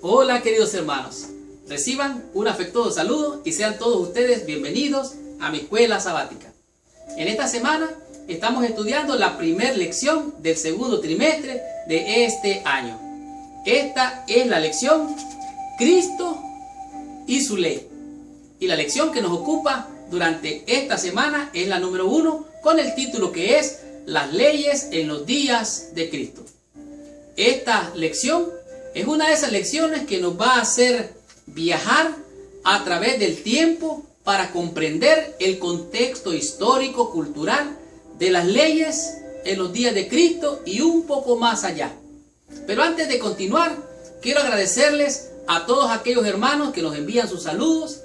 Hola queridos hermanos, reciban un afectuoso saludo y sean todos ustedes bienvenidos a mi escuela sabática. En esta semana estamos estudiando la primera lección del segundo trimestre de este año. Esta es la lección Cristo y su ley. Y la lección que nos ocupa durante esta semana es la número 1 con el título que es Las leyes en los días de Cristo. Esta lección es una de esas lecciones que nos va a hacer viajar a través del tiempo para comprender el contexto histórico, cultural de las leyes en los días de Cristo y un poco más allá. Pero antes de continuar, quiero agradecerles a todos aquellos hermanos que nos envían sus saludos,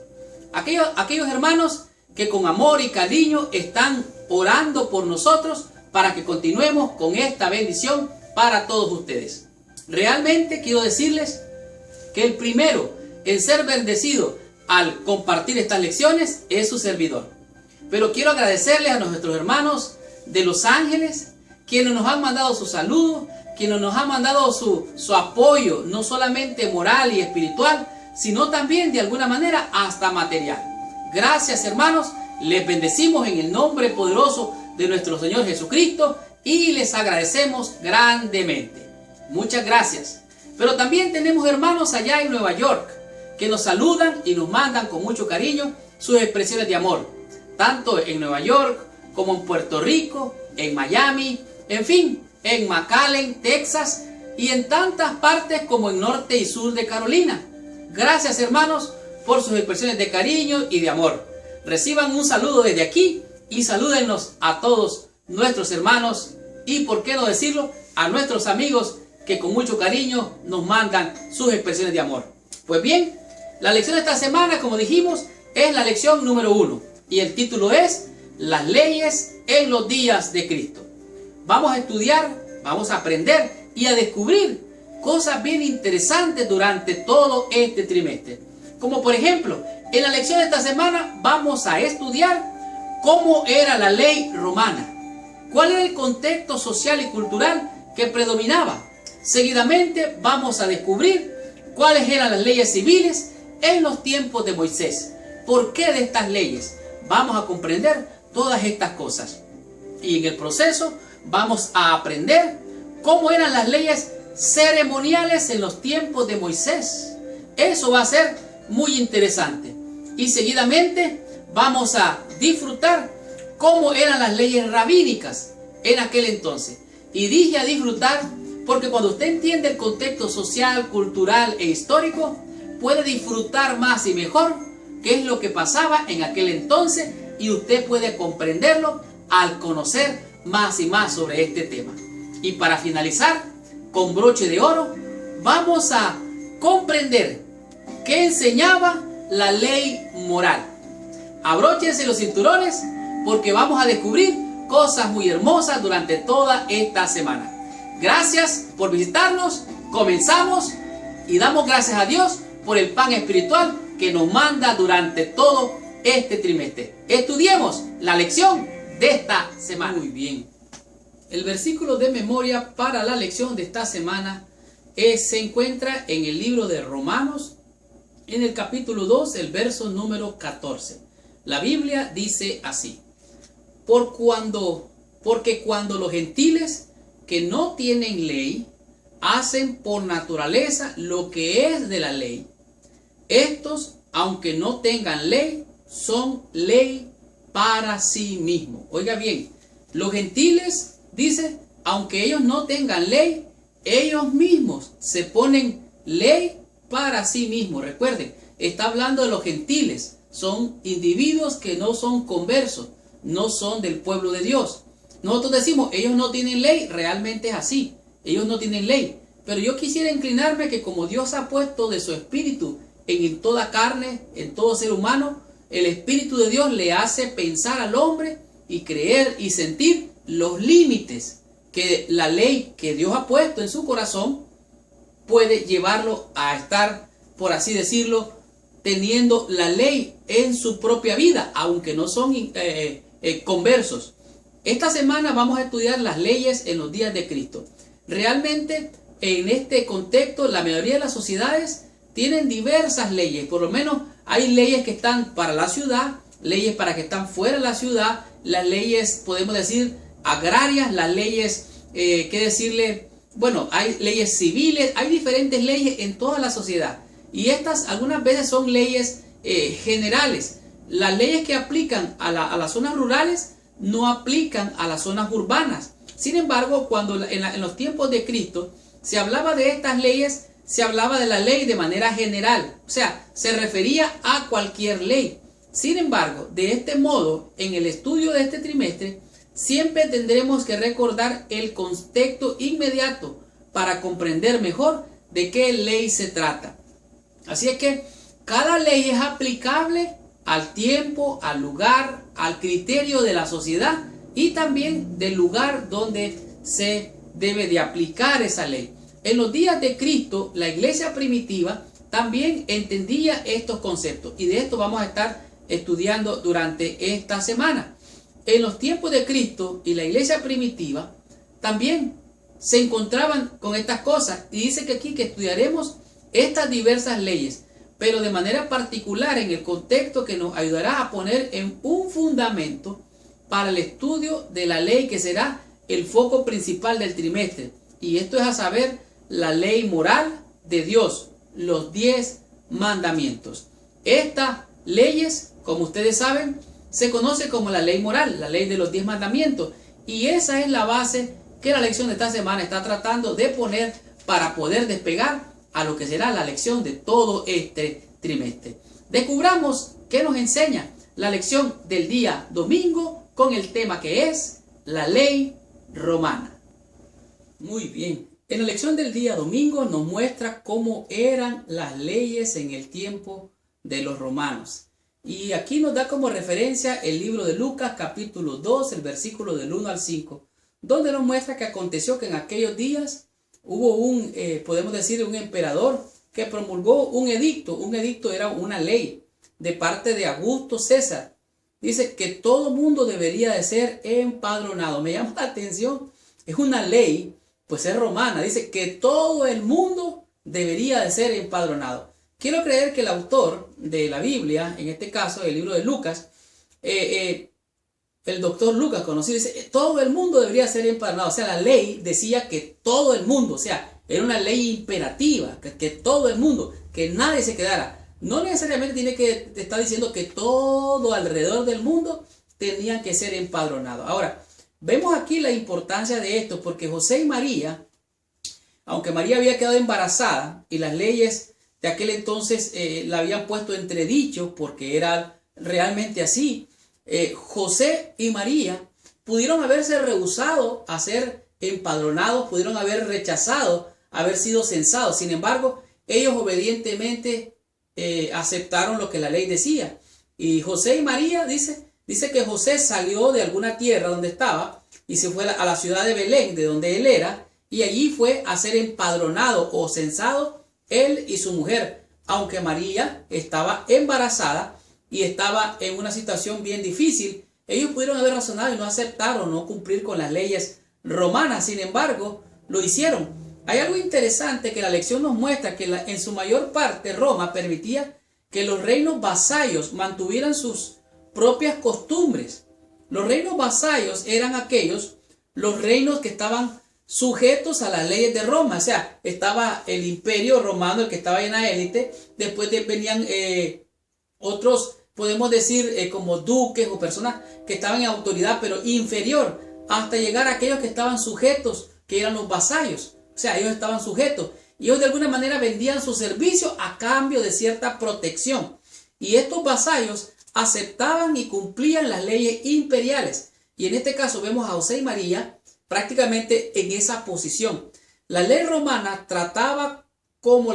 aquellos hermanos que con amor y cariño están orando por nosotros para que continuemos con esta bendición para todos ustedes. Realmente quiero decirles que el primero en ser bendecido al compartir estas lecciones es su servidor. Pero quiero agradecerles a nuestros hermanos de Los Ángeles, quienes nos han mandado sus saludos, quienes nos han mandado su apoyo, no solamente moral y espiritual, sino también de alguna manera hasta material. Gracias hermanos, les bendecimos en el nombre poderoso de nuestro Señor Jesucristo y les agradecemos grandemente. Muchas gracias. Pero también tenemos hermanos allá en Nueva York que nos saludan y nos mandan con mucho cariño sus expresiones de amor, tanto en Nueva York como en Puerto Rico, en Miami, en fin, en McAllen, Texas y en tantas partes como en norte y sur de Carolina. Gracias hermanos por sus expresiones de cariño y de amor. Reciban un saludo desde aquí y salúdennos a todos nuestros hermanos y, por qué no decirlo, a nuestros amigos que con mucho cariño nos mandan sus expresiones de amor. Pues bien, la lección de esta semana, como dijimos, es la lección número 1 y el título es Las leyes en los días de Cristo. Vamos a estudiar, vamos a aprender y a descubrir cosas bien interesantes durante todo este trimestre. Como por ejemplo, en la lección de esta semana vamos a estudiar cómo era la ley romana, cuál era el contexto social y cultural que predominaba. Seguidamente vamos a descubrir cuáles eran las leyes civiles en los tiempos de Moisés. ¿Por qué de estas leyes? Vamos a comprender todas estas cosas. Y en el proceso vamos a aprender cómo eran las leyes ceremoniales en los tiempos de Moisés. Eso va a ser muy interesante. Y seguidamente vamos a disfrutar cómo eran las leyes rabínicas en aquel entonces. Y dije a disfrutar porque cuando usted entiende el contexto social, cultural e histórico, puede disfrutar más y mejor qué es lo que pasaba en aquel entonces y usted puede comprenderlo al conocer más y más sobre este tema. Y para finalizar, con broche de oro, vamos a comprender qué enseñaba la ley moral. Abróchense los cinturones porque vamos a descubrir cosas muy hermosas durante toda esta semana. Gracias por visitarnos, comenzamos y damos gracias a Dios por el pan espiritual que nos manda durante todo este trimestre. Estudiemos la lección de esta semana. Muy bien. El versículo de memoria para la lección de esta semana se encuentra en el libro de Romanos, en el capítulo 2, el verso número 14. La Biblia dice así: porque cuando los gentiles que no tienen ley hacen por naturaleza lo que es de la ley, estos, aunque no tengan ley, son ley para sí mismos. Oiga bien, los gentiles, dice, aunque ellos no tengan ley, ellos mismos se ponen ley para sí mismos. Recuerden, está hablando de los gentiles, son individuos que no son conversos, no son del pueblo de Dios. Nosotros decimos, ellos no tienen ley, realmente es así, ellos no tienen ley. Pero yo quisiera inclinarme que como Dios ha puesto de su espíritu en toda carne, en todo ser humano, el espíritu de Dios le hace pensar al hombre y creer y sentir los límites que la ley que Dios ha puesto en su corazón puede llevarlo a estar, por así decirlo, teniendo la ley en su propia vida, aunque no son conversos. Esta semana vamos a estudiar las leyes en los días de Cristo. Realmente en este contexto, la mayoría de las sociedades tienen diversas leyes. Por lo menos hay leyes que están para la ciudad, leyes para que están fuera de la ciudad, las leyes, podemos decir, agrarias, las leyes, hay leyes civiles, hay diferentes leyes en toda la sociedad. Y estas algunas veces son leyes generales. Las leyes que aplican a las zonas rurales no aplican a las zonas urbanas. Sin embargo, cuando en los tiempos de Cristo se hablaba de estas leyes, se hablaba de la ley de manera general. O sea, se refería a cualquier ley. Sin embargo, de este modo, en el estudio de este trimestre, siempre tendremos que recordar el contexto inmediato para comprender mejor de qué ley se trata. Así es que cada ley es aplicable al tiempo, al lugar, al criterio de la sociedad y también del lugar donde se debe de aplicar esa ley. En los días de Cristo, la iglesia primitiva también entendía estos conceptos y de esto vamos a estar estudiando durante esta semana. En los tiempos de Cristo y la iglesia primitiva también se encontraban con estas cosas y dice que aquí que estudiaremos estas diversas leyes, pero de manera particular en el contexto que nos ayudará a poner en un fundamento para el estudio de la ley que será el foco principal del trimestre. Y esto es a saber la ley moral de Dios, los 10 mandamientos. Estas leyes, como ustedes saben, se conoce como la ley moral, la ley de los 10 mandamientos. Y esa es la base que la lección de esta semana está tratando de poner para poder despegar a lo que será la lección de todo este trimestre. Descubramos qué nos enseña la lección del día domingo con el tema que es la ley romana. Muy bien. En la lección del día domingo nos muestra cómo eran las leyes en el tiempo de los romanos. Y aquí nos da como referencia el libro de Lucas capítulo 2, el versículo del 1 al 5, donde nos muestra que aconteció que en aquellos días hubo podemos decir, un emperador que promulgó un edicto. Un edicto era una ley de parte de Augusto César. Dice que todo mundo debería de ser empadronado. Me llama la atención, es una ley, pues es romana. Dice que todo el mundo debería de ser empadronado. Quiero creer que el autor de la Biblia, en este caso el libro de Lucas, el doctor Lucas conocido, dice todo el mundo debería ser empadronado. O sea, la ley decía que todo el mundo, o sea, era una ley imperativa, que todo el mundo, que nadie se quedara. No necesariamente tiene que estar diciendo que todo alrededor del mundo tenían que ser empadronados. Ahora, vemos aquí la importancia de esto, porque José y María, aunque María había quedado embarazada y las leyes de aquel entonces la habían puesto entredicho, porque era realmente así, José y María pudieron haberse rehusado a ser empadronados, pudieron haber rechazado haber sido censados. Sin embargo, ellos obedientemente aceptaron lo que la ley decía. Y José y María dice que José salió de alguna tierra donde estaba y se fue a la ciudad de Belén, de donde él era, y allí fue a ser empadronado o censado él y su mujer, aunque María estaba embarazada y estaba en una situación bien difícil. Ellos pudieron haber razonado y no aceptar o no cumplir con las leyes romanas. Sin embargo, lo hicieron. Hay algo interesante que la lección nos muestra, que en su mayor parte Roma permitía que los reinos vasallos mantuvieran sus propias costumbres. Los reinos vasallos eran los reinos que estaban sujetos a las leyes de Roma. O sea, estaba el imperio romano, el que estaba en la élite. Después venían otros, podemos decir, como duques o personas que estaban en autoridad, pero inferior, hasta llegar a aquellos que estaban sujetos, que eran los vasallos. O sea, ellos estaban sujetos y ellos de alguna manera vendían su servicio a cambio de cierta protección. Y estos vasallos aceptaban y cumplían las leyes imperiales. Y en este caso vemos a José y María prácticamente en esa posición. La ley romana trataba como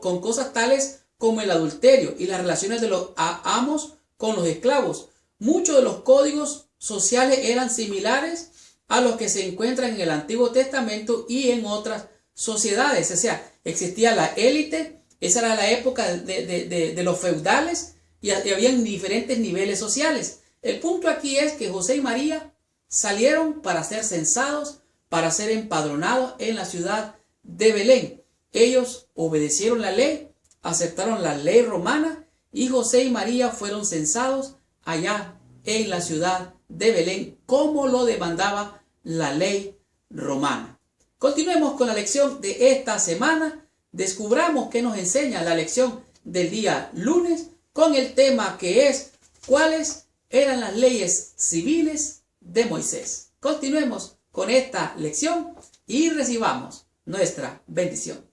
con cosas tales como el adulterio y las relaciones de los amos con los esclavos. Muchos de los códigos sociales eran similares a los que se encuentran en el Antiguo Testamento y en otras sociedades. O sea, existía la élite, esa era la época de los feudales y habían diferentes niveles sociales. El punto aquí es que José y María salieron para ser censados, para ser empadronados en la ciudad de Belén. Ellos obedecieron la ley, aceptaron la ley romana y José y María fueron censados allá en la ciudad de Belén, como lo demandaba la ley romana. Continuemos con la lección de esta semana. Descubramos qué nos enseña la lección del día lunes con el tema que es ¿cuáles eran las leyes civiles de Moisés? Continuemos con esta lección y recibamos nuestra bendición.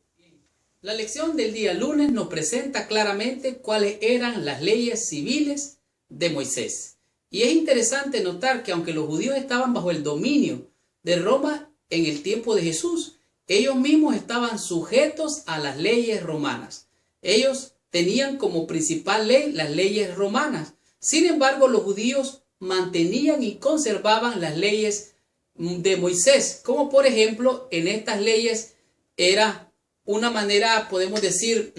La lección del día lunes nos presenta claramente cuáles eran las leyes civiles de Moisés. Y es interesante notar que aunque los judíos estaban bajo el dominio de Roma en el tiempo de Jesús, ellos mismos estaban sujetos a las leyes romanas. Ellos tenían como principal ley las leyes romanas. Sin embargo, los judíos mantenían y conservaban las leyes de Moisés, como por ejemplo en estas leyes era una manera, podemos decir,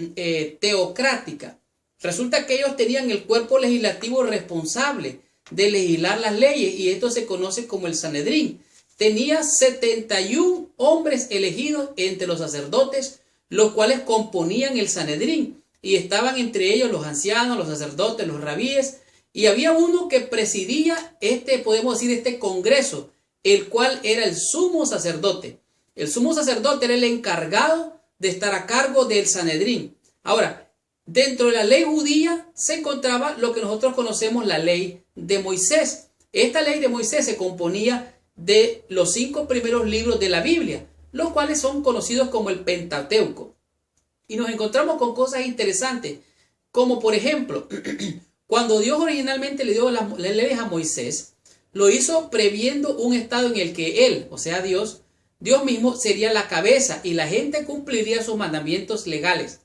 teocrática. Resulta que ellos tenían el cuerpo legislativo responsable de legislar las leyes y esto se conoce como el Sanedrín. Tenía 71 hombres elegidos entre los sacerdotes, los cuales componían el Sanedrín y estaban entre ellos los ancianos, los sacerdotes, los rabíes, y había uno que presidía podemos decir, este congreso, el cual era el sumo sacerdote. El sumo sacerdote era el encargado de estar a cargo del Sanedrín. Ahora, dentro de la ley judía se encontraba lo que nosotros conocemos la ley de Moisés. Esta ley de Moisés se componía de los 5 primeros libros de la Biblia, los cuales son conocidos como el Pentateuco. Y nos encontramos con cosas interesantes, como por ejemplo, cuando Dios originalmente le dio las leyes a Moisés, lo hizo previendo un estado en el que él, o sea Dios mismo sería la cabeza y la gente cumpliría sus mandamientos legales.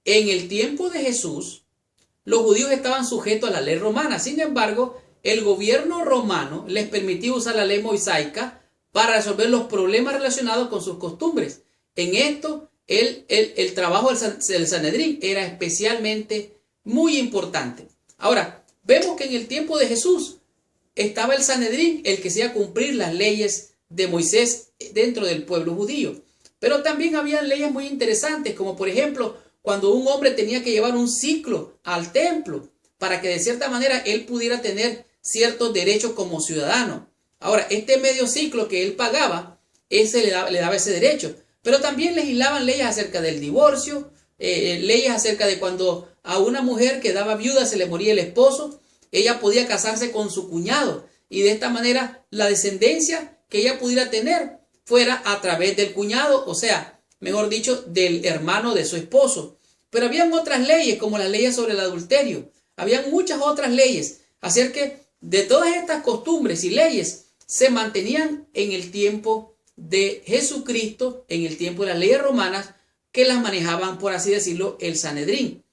En el tiempo de Jesús, los judíos estaban sujetos a la ley romana. Sin embargo, el gobierno romano les permitía usar la ley mosaica para resolver los problemas relacionados con sus costumbres. En esto, el trabajo del Sanedrín era especialmente muy importante. Ahora, vemos que en el tiempo de Jesús estaba el Sanedrín, el que hacía cumplir las leyes de Moisés dentro del pueblo judío. Pero también había leyes muy interesantes, como por ejemplo, cuando un hombre tenía que llevar un ciclo al templo para que de cierta manera él pudiera tener ciertos derechos como ciudadano. Ahora, este medio ciclo que él pagaba, ese le daba ese derecho. Pero también legislaban leyes acerca del divorcio, leyes acerca de cuando a una mujer que daba viuda se le moría el esposo, ella podía casarse con su cuñado y de esta manera la descendencia que ella pudiera tener fuera a través del cuñado, o sea, mejor dicho, del hermano de su esposo. Pero habían otras leyes, como las leyes sobre el adulterio. Habían muchas otras leyes. Así que de todas estas costumbres y leyes se mantenían en el tiempo de Jesucristo, en el tiempo de las leyes romanas, que las manejaban, por así decirlo, el Sanedrín.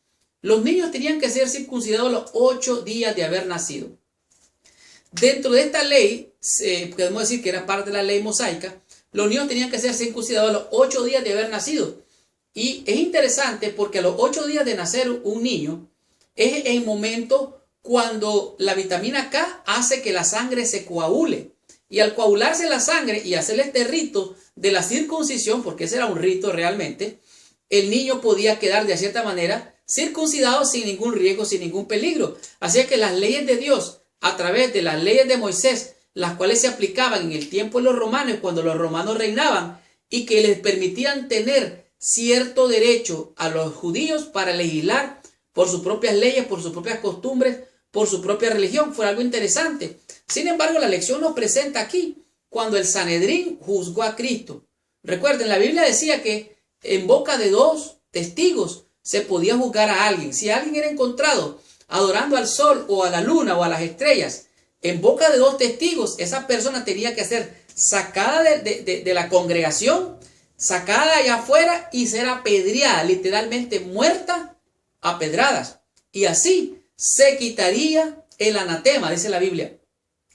Los niños tenían que ser circuncidados los 8 días de haber nacido. Dentro de esta ley, podemos decir que era parte de la ley mosaica, los niños tenían que ser circuncidados a los 8 días de haber nacido. Y es interesante porque a los 8 días de nacer un niño es el momento cuando la vitamina K hace que la sangre se coagule. Y al coagularse la sangre y hacerle este rito de la circuncisión, porque ese era un rito realmente, el niño podía quedar de cierta manera circuncidado sin ningún riesgo, sin ningún peligro. Así que las leyes de Dios, a través de las leyes de Moisés, las cuales se aplicaban en el tiempo de los romanos, cuando los romanos reinaban, y que les permitían tener cierto derecho a los judíos para legislar por sus propias leyes, por sus propias costumbres, por su propia religión, fue algo interesante. Sin embargo, la lección nos presenta aquí cuando el Sanedrín juzgó a Cristo. Recuerden, la Biblia decía que en boca de 2 testigos se podía juzgar a alguien. Si alguien era encontrado adorando al sol o a la luna o a las estrellas, en boca de 2 testigos, esa persona tenía que ser sacada de la congregación, sacada allá afuera y ser apedreada, literalmente muerta a pedradas. Y así se quitaría el anatema, dice la Biblia.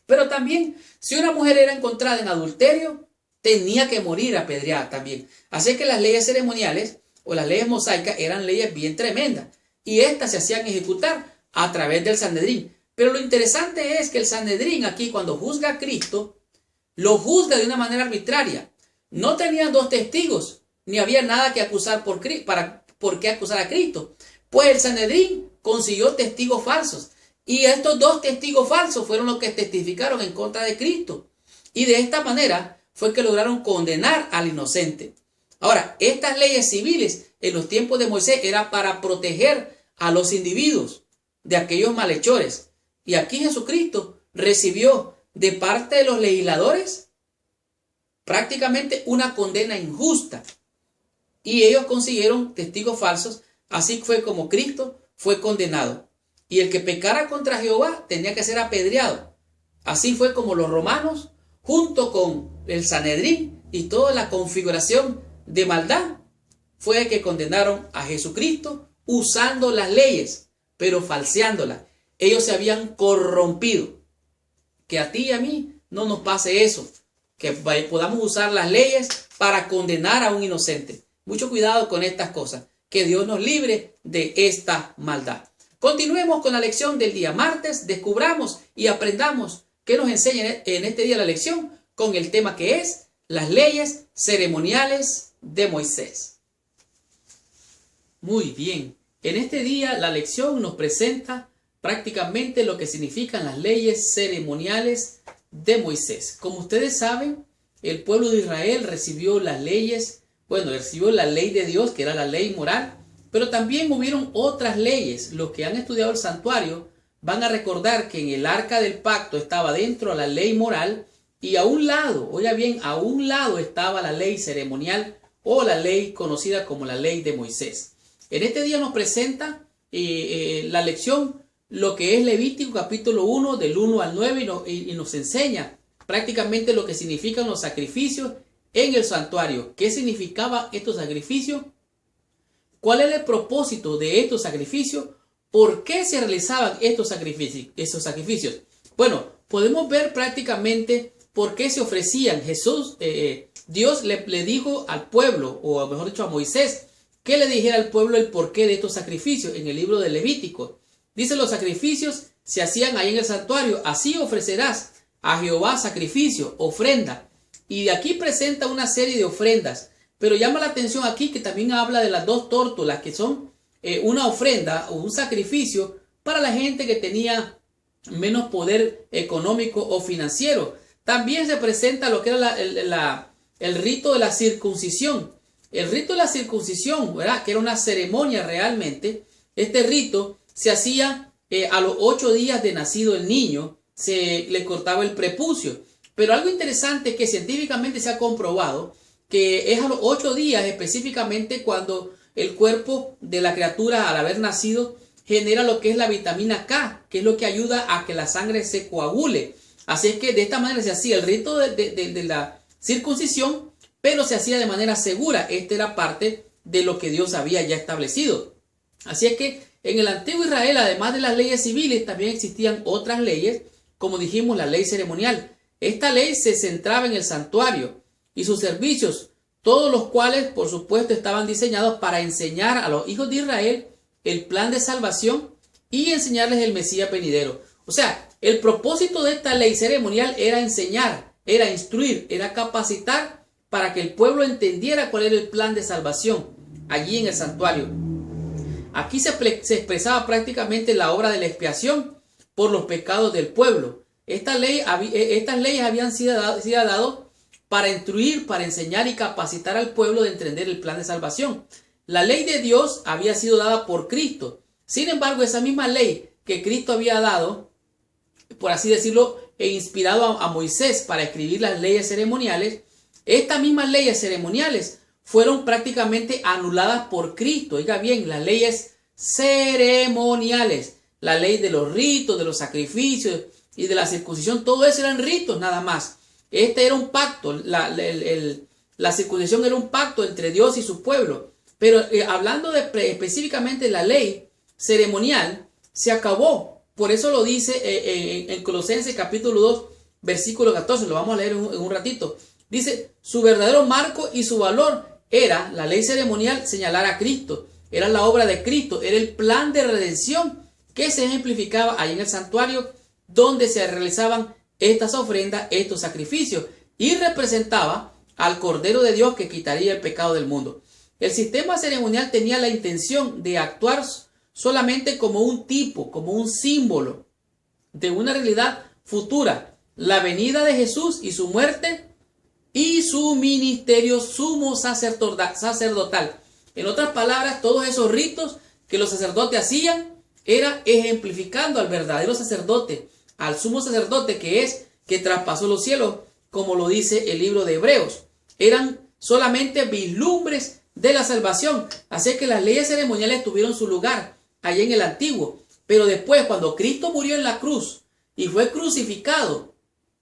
Pero también, si una mujer era encontrada en adulterio, tenía que morir apedreada también. Así que las leyes ceremoniales o las leyes mosaicas eran leyes bien tremendas. Y estas se hacían ejecutar a través del Sanedrín. Pero lo interesante es que el Sanedrín aquí, cuando juzga a Cristo, lo juzga de una manera arbitraria. No tenían 2 testigos, ni había nada que acusar por qué acusar a Cristo. Pues el Sanedrín consiguió testigos falsos. Y estos dos testigos falsos fueron los que testificaron en contra de Cristo. Y de esta manera fue que lograron condenar al inocente. Ahora, estas leyes civiles en los tiempos de Moisés era para proteger a los individuos de aquellos malhechores. Y aquí Jesucristo recibió de parte de los legisladores prácticamente una condena injusta. Y ellos consiguieron testigos falsos. Así fue como Cristo fue condenado. Y el que pecara contra Jehová tenía que ser apedreado. Así fue como los romanos, junto con el Sanedrín y toda la configuración de maldad, fue que condenaron a Jesucristo usando las leyes, pero falseándolas. Ellos se habían corrompido. Que a ti y a mí no nos pase eso, que podamos usar las leyes para condenar a un inocente. Mucho cuidado con estas cosas. Que Dios nos libre de esta maldad. Continuemos con la lección del día martes. Descubramos y aprendamos qué nos enseña en este día la lección con el tema que es las leyes ceremoniales de Moisés. Muy bien. En este día la lección nos presenta prácticamente lo que significan las leyes ceremoniales de Moisés. Como ustedes saben, el pueblo de Israel recibió las leyes, recibió la ley de Dios, que era la ley moral, pero también hubieron otras leyes. Los que han estudiado el santuario van a recordar que en el arca del pacto estaba dentro la ley moral y a un lado, oiga bien, a un lado estaba la ley ceremonial o la ley conocida como la ley de Moisés. En este día nos presenta la lección lo que es Levítico capítulo 1 del 1 al 9 y nos enseña prácticamente lo que significan los sacrificios en el santuario. ¿Qué significaban estos sacrificios? ¿Cuál era el propósito de estos sacrificios? ¿Por qué se realizaban estos sacrificios? Bueno, podemos ver prácticamente por qué se ofrecían. Dios le dijo al pueblo, o mejor dicho a Moisés, que le dijera al pueblo el porqué de estos sacrificios en el libro de Levítico. Dice, los sacrificios se hacían ahí en el santuario. Así ofrecerás a Jehová sacrificio, ofrenda. Y de aquí presenta una serie de ofrendas. Pero llama la atención aquí que también habla de las dos tórtolas, que son una ofrenda o un sacrificio para la gente que tenía menos poder económico o financiero. También se presenta lo que era el rito de la circuncisión. El rito de la circuncisión, ¿verdad?, que era una ceremonia realmente. Este rito se hacía a los 8 días de nacido el niño, se le cortaba el prepucio. Pero algo interesante que científicamente se ha comprobado, que es a los 8 días específicamente cuando el cuerpo de la criatura al haber nacido genera lo que es la vitamina K, que es lo que ayuda a que la sangre se coagule. Así es que de esta manera se hacía el rito de la circuncisión, pero se hacía de manera segura. Esta era parte de lo que Dios había ya establecido. Así es que en el antiguo Israel, además de las leyes civiles, también existían otras leyes, como dijimos, la ley ceremonial. Esta ley se centraba en el santuario y sus servicios, todos los cuales, por supuesto, estaban diseñados para enseñar a los hijos de Israel el plan de salvación y enseñarles el Mesías venidero. O sea, el propósito de esta ley ceremonial era enseñar, era instruir, era capacitar para que el pueblo entendiera cuál era el plan de salvación allí en el santuario. Aquí se expresaba prácticamente la obra de la expiación por los pecados del pueblo. Estas leyes habían sido dadas para instruir, para enseñar y capacitar al pueblo de entender el plan de salvación. La ley de Dios había sido dada por Cristo. Sin embargo, esa misma ley que Cristo había dado, por así decirlo, e inspirado a Moisés para escribir las leyes ceremoniales, estas mismas leyes ceremoniales fueron prácticamente anuladas por Cristo. Oiga bien, las leyes ceremoniales, la ley de los ritos, de los sacrificios y de la circuncisión, todo eso eran ritos nada más. Este era un pacto, la circuncisión era un pacto entre Dios y su pueblo. Pero hablando específicamente de la ley ceremonial, se acabó. Por eso lo dice en Colosenses capítulo 2, versículo 14, lo vamos a leer en un ratito. Dice, su verdadero marco y su valor era la ley ceremonial, señalar a Cristo. Era la obra de Cristo, era el plan de redención que se ejemplificaba ahí en el santuario donde se realizaban estas ofrendas, estos sacrificios, y representaba al Cordero de Dios que quitaría el pecado del mundo. El sistema ceremonial tenía la intención de actuar solamente como un tipo, como un símbolo de una realidad futura, la venida de Jesús y su muerte y su ministerio sumo sacerdotal. En otras palabras, todos esos ritos que los sacerdotes hacían era ejemplificando al verdadero sacerdote, al sumo sacerdote que traspasó los cielos, como lo dice el libro de Hebreos. Eran solamente vislumbres de la salvación. Así que las leyes ceremoniales tuvieron su lugar allá en el antiguo. Pero después, cuando Cristo murió en la cruz y fue crucificado,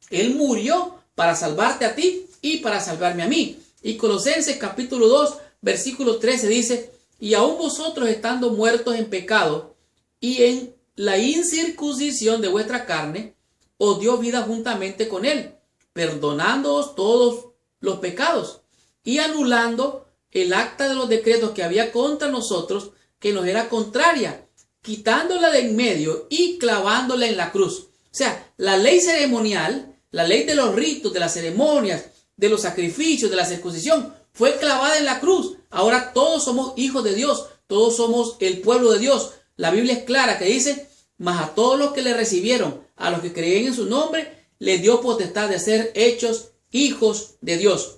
Él murió para salvarte a ti y para salvarme a mí. Y Colosenses capítulo 2, versículo 13 dice: y aún vosotros estando muertos en pecado y en la incircuncisión de vuestra carne, os dio vida juntamente con Él, perdonándoos todos los pecados y anulando el acta de los decretos que había contra nosotros, que nos era contraria, quitándola de en medio y clavándola en la cruz. O sea, la ley ceremonial, la ley de los ritos, de las ceremonias, de los sacrificios, de la circuncisión, fue clavada en la cruz. Ahora todos somos hijos de Dios, todos somos el pueblo de Dios. La Biblia es clara que dice: mas a todos los que le recibieron, a los que creían en su nombre, les dio potestad de ser hechos hijos de Dios,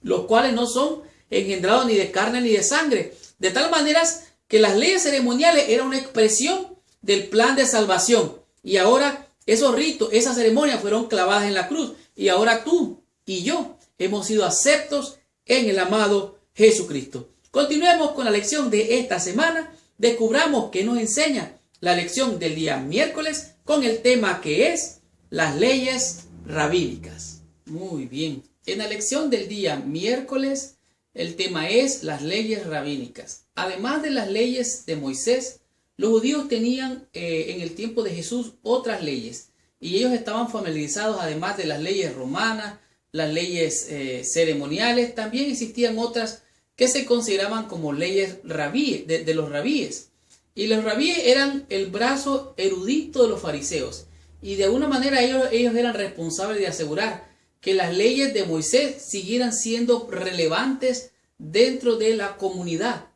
los cuales no son engendrados ni de carne ni de sangre. De tal manera que las leyes ceremoniales eran una expresión del plan de salvación. Y ahora esos ritos, esas ceremonias fueron clavadas en la cruz. Y ahora tú y yo hemos sido aceptos en el amado Jesucristo. Continuemos con la lección de esta semana. Descubramos qué nos enseña la lección del día miércoles con el tema que es las leyes rabínicas. Muy bien. En la lección del día miércoles, el tema es las leyes rabínicas. Además de las leyes de Moisés, los judíos tenían en el tiempo de Jesús otras leyes. Y ellos estaban familiarizados, además de las leyes romanas, las leyes ceremoniales. También existían otras que se consideraban como leyes de los rabíes. Y los rabíes eran el brazo erudito de los fariseos. Y de alguna manera ellos eran responsables de asegurar que las leyes de Moisés siguieran siendo relevantes dentro de la comunidad.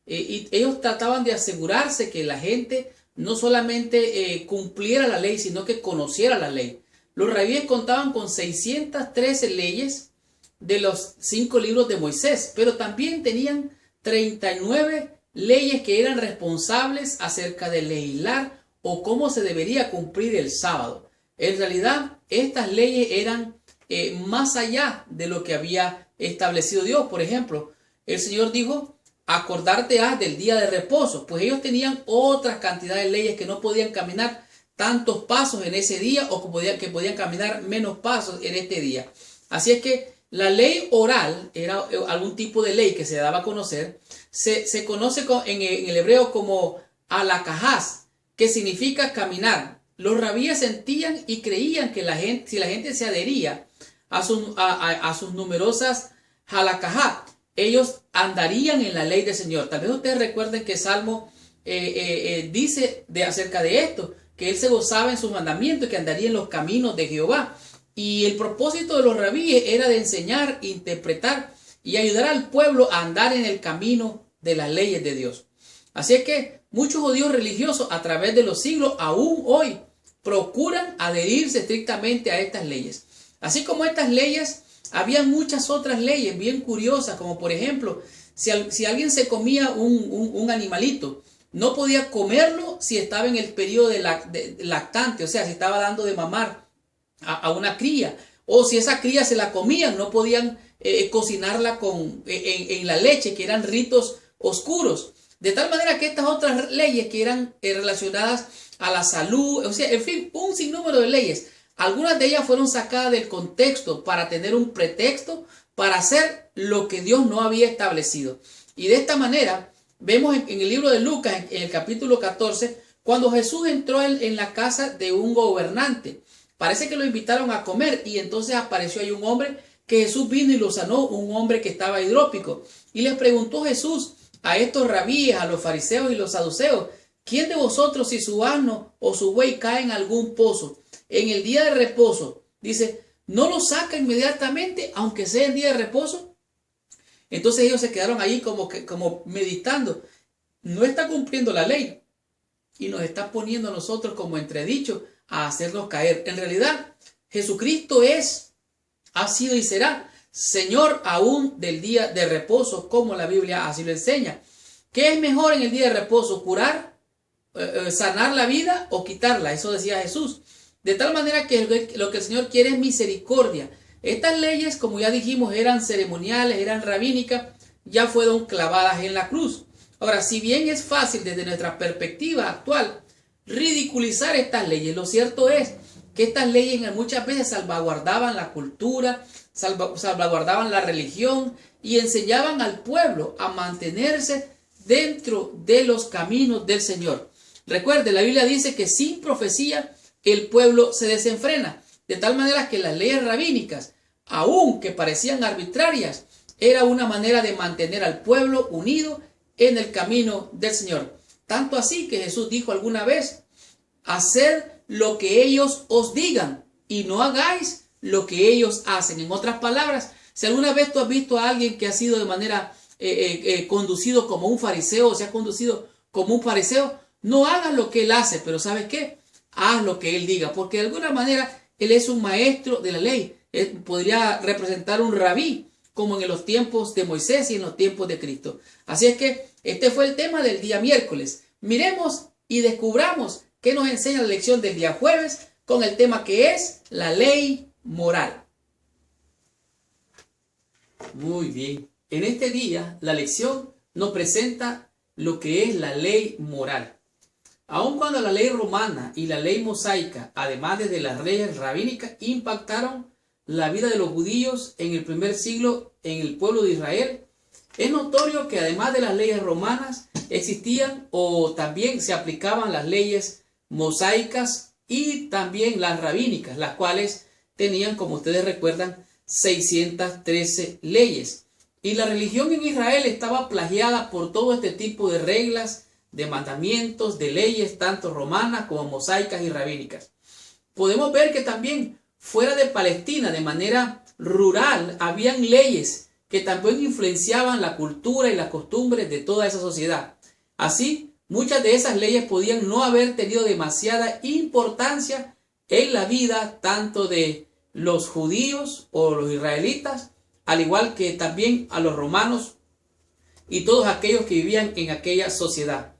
Y ellos trataban de asegurarse que la gente no solamente cumpliera la ley, sino que conociera la ley. Los rabíes contaban con 613 leyes de los 5 libros de Moisés, pero también tenían 39 leyes que eran responsables acerca de legislar o cómo se debería cumplir el sábado. En realidad, estas leyes eran más allá de lo que había establecido Dios. Por ejemplo, el Señor dijo: acordarte has del día de reposo. Pues ellos tenían otras cantidades de leyes, que no podían caminar tantos pasos en ese día, o que podían caminar menos pasos en este día. Así es que la ley oral era algún tipo de ley que se daba a conocer. Se conoce en el hebreo como alakahás, que significa caminar. Los rabíes sentían y creían que si la gente se adhería a sus numerosas halakahá, ellos andarían en la ley del Señor. Tal vez ustedes recuerden que Salmo dice acerca de esto, que él se gozaba en sus mandamientos, que andaría en los caminos de Jehová. Y el propósito de los rabíes era de enseñar, interpretar y ayudar al pueblo a andar en el camino de las leyes de Dios. Así es que muchos judíos religiosos a través de los siglos, aún hoy, procuran adherirse estrictamente a estas leyes. Así como estas leyes, había muchas otras leyes bien curiosas, como por ejemplo, si alguien se comía un animalito, no podía comerlo si estaba en el periodo de lactante, o sea, si estaba dando de mamar a una cría, o si esa cría se la comían, no podían cocinarla en la leche, que eran ritos oscuros. De tal manera que estas otras leyes que eran relacionadas a la salud, o sea, en fin, un sinnúmero de leyes, algunas de ellas fueron sacadas del contexto para tener un pretexto para hacer lo que Dios no había establecido. Y de esta manera, vemos en el libro de Lucas, en el capítulo 14, cuando Jesús entró en la casa de un gobernante. Parece que lo invitaron a comer, y entonces apareció ahí un hombre que Jesús vino y lo sanó, un hombre que estaba hidrópico. Y les preguntó Jesús a estos rabíes, a los fariseos y los saduceos: ¿quién de vosotros, si su asno o su buey cae en algún pozo en el día de reposo, dice, no lo saca inmediatamente, aunque sea en día de reposo. Entonces ellos se quedaron ahí como meditando. No está cumpliendo la ley y nos está poniendo a nosotros como entredicho a hacernos caer. En realidad, Jesucristo ha sido y será Señor aún del día de reposo, como la Biblia así lo enseña. ¿Qué es mejor en el día de reposo? ¿Curar, sanar la vida o quitarla? Eso decía Jesús. De tal manera que lo que el Señor quiere es misericordia. Estas leyes, como ya dijimos, eran ceremoniales, eran rabínicas, ya fueron clavadas en la cruz. Ahora, si bien es fácil desde nuestra perspectiva actual ridiculizar estas leyes, lo cierto es que estas leyes muchas veces salvaguardaban la cultura, salvaguardaban la religión y enseñaban al pueblo a mantenerse dentro de los caminos del Señor. Recuerde, la Biblia dice que sin profecía el pueblo se desenfrena, de tal manera que las leyes rabínicas, aunque parecían arbitrarias, era una manera de mantener al pueblo unido en el camino del Señor. Tanto así que Jesús dijo alguna vez: haced lo que ellos os digan y no hagáis lo que ellos hacen. En otras palabras, si alguna vez tú has visto a alguien que ha sido de manera conducido como un fariseo, o se ha conducido como un fariseo, no hagas lo que él hace, pero ¿sabes qué? Haz lo que él diga, porque de alguna manera él es un maestro de la ley. Él podría representar un rabí, como en los tiempos de Moisés y en los tiempos de Cristo. Así es que este fue el tema del día miércoles. Miremos y descubramos qué nos enseña la lección del día jueves con el tema que es la ley moral. Muy bien. En este día la lección nos presenta lo que es la ley moral. Aun cuando la ley romana y la ley mosaica, además de las leyes rabínicas, impactaron la vida de los judíos en el primer siglo en el pueblo de Israel, es notorio que además de las leyes romanas existían o también se aplicaban las leyes mosaicas y también las rabínicas, las cuales tenían, como ustedes recuerdan, 613 leyes. Y la religión en Israel estaba plagiada por todo este tipo de reglas, de mandamientos, de leyes, tanto romanas como mosaicas y rabínicas. Podemos ver que también fuera de Palestina, de manera rural, habían leyes que también influenciaban la cultura y las costumbres de toda esa sociedad. Así, muchas de esas leyes podían no haber tenido demasiada importancia en la vida tanto de los judíos o los israelitas, al igual que también a los romanos y todos aquellos que vivían en aquella sociedad.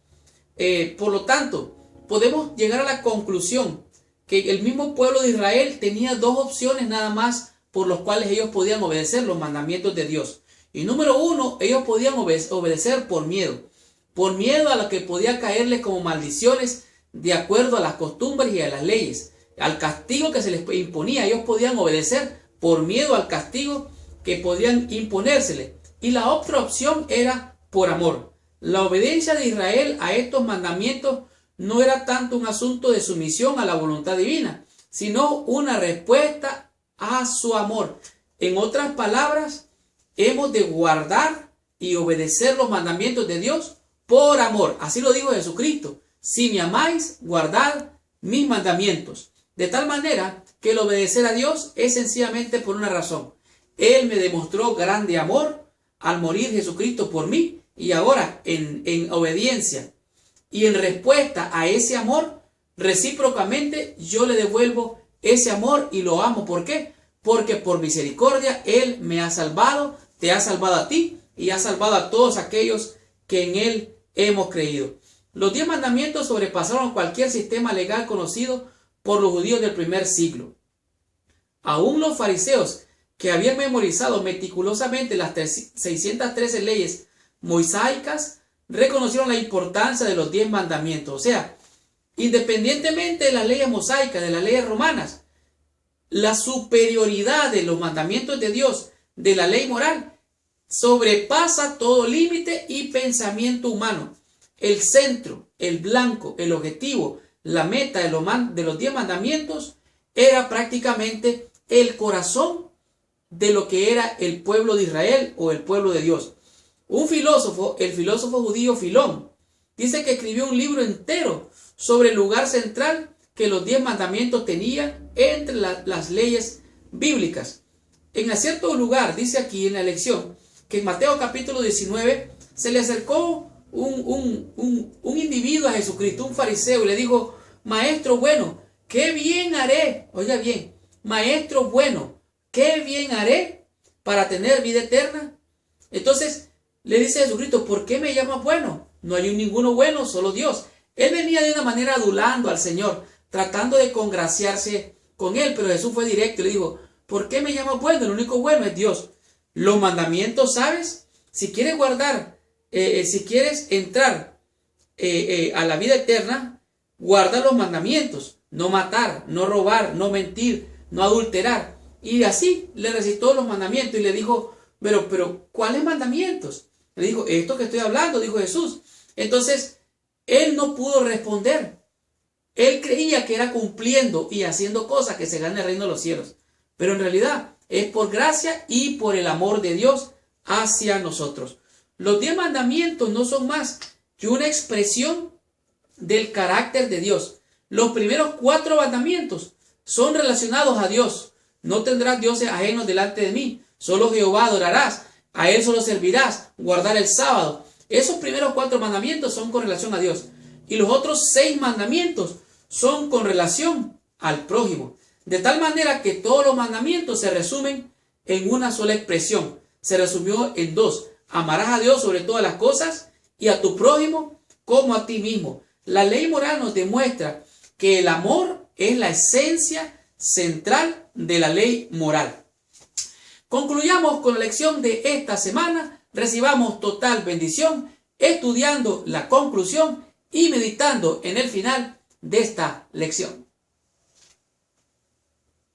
Por lo tanto, podemos llegar a la conclusión que el mismo pueblo de Israel tenía dos opciones nada más por los cuales ellos podían obedecer los mandamientos de Dios. Y número uno, ellos podían obedecer por miedo a lo que podía caerles como maldiciones de acuerdo a las costumbres y a las leyes, al castigo que se les imponía. Ellos podían obedecer por miedo al castigo que podían imponérseles. Y la otra opción era por amor. La obediencia de Israel a estos mandamientos no era tanto un asunto de sumisión a la voluntad divina, sino una respuesta a su amor. En otras palabras, hemos de guardar y obedecer los mandamientos de Dios por amor. Así lo dijo Jesucristo: si me amáis, guardad mis mandamientos. De tal manera que el obedecer a Dios es sencillamente por una razón. Él me demostró grande amor al morir Jesucristo por mí, y ahora en obediencia y en respuesta a ese amor, recíprocamente yo le devuelvo ese amor y lo amo. ¿Por qué? Porque por misericordia Él me ha salvado, te ha salvado a ti y ha salvado a todos aquellos que en Él hemos creído. Los 10 mandamientos sobrepasaron cualquier sistema legal conocido por los judíos del primer siglo. Aún los fariseos, que habían memorizado meticulosamente las 613 leyes mosaicas, reconocieron la importancia de los 10 mandamientos. O sea, independientemente de las leyes mosaicas, de las leyes romanas, la superioridad de los mandamientos de Dios, de la ley moral, sobrepasa todo límite y pensamiento humano. El centro, el blanco, el objetivo, la meta de los 10 mandamientos era prácticamente el corazón de lo que era el pueblo de Israel o el pueblo de Dios. Un filósofo, el filósofo judío Filón, dice que escribió un libro entero sobre el lugar central que los 10 mandamientos tenían entre las leyes bíblicas. En cierto lugar, dice aquí en la lección, que en Mateo capítulo 19 se le acercó un individuo a Jesucristo, un fariseo, y le dijo: maestro bueno, ¿qué bien haré? Oiga bien, maestro bueno, ¿qué bien haré para tener vida eterna? Entonces le dice Jesucristo: ¿por qué me llamas bueno? No hay ninguno bueno, solo Dios. Él venía de una manera adulando al Señor, tratando de congraciarse con él, pero Jesús fue directo y le dijo: ¿por qué me llamas bueno? El único bueno es Dios. Los mandamientos, ¿sabes? Si quieres guardar, si quieres entrar a la vida eterna, guarda los mandamientos: no matar, no robar, no mentir, no adulterar. Y así le recitó los mandamientos y le dijo: pero ¿cuáles mandamientos? Le dijo: esto que estoy hablando, dijo Jesús. Entonces él no pudo responder. Él creía que era cumpliendo y haciendo cosas que se ganan el reino de los cielos, pero en realidad es por gracia y por el amor de Dios hacia nosotros. Los 10 mandamientos no son más que una expresión del carácter de Dios. Los primeros 4 mandamientos son relacionados a Dios. No tendrás dioses ajenos delante de mí. Solo Jehová adorarás. A él solo servirás. Guardar el sábado. Esos primeros 4 mandamientos son con relación a Dios. Y los otros 6 mandamientos son con relación al prójimo. De tal manera que todos los mandamientos se resumen en una sola expresión. Se resumió en 2. Amarás a Dios sobre todas las cosas y a tu prójimo como a ti mismo. La ley moral nos demuestra que el amor es la esencia central de la ley moral. Concluyamos con la lección de esta semana. Recibamos total bendición estudiando la conclusión y meditando en el final de esta lección.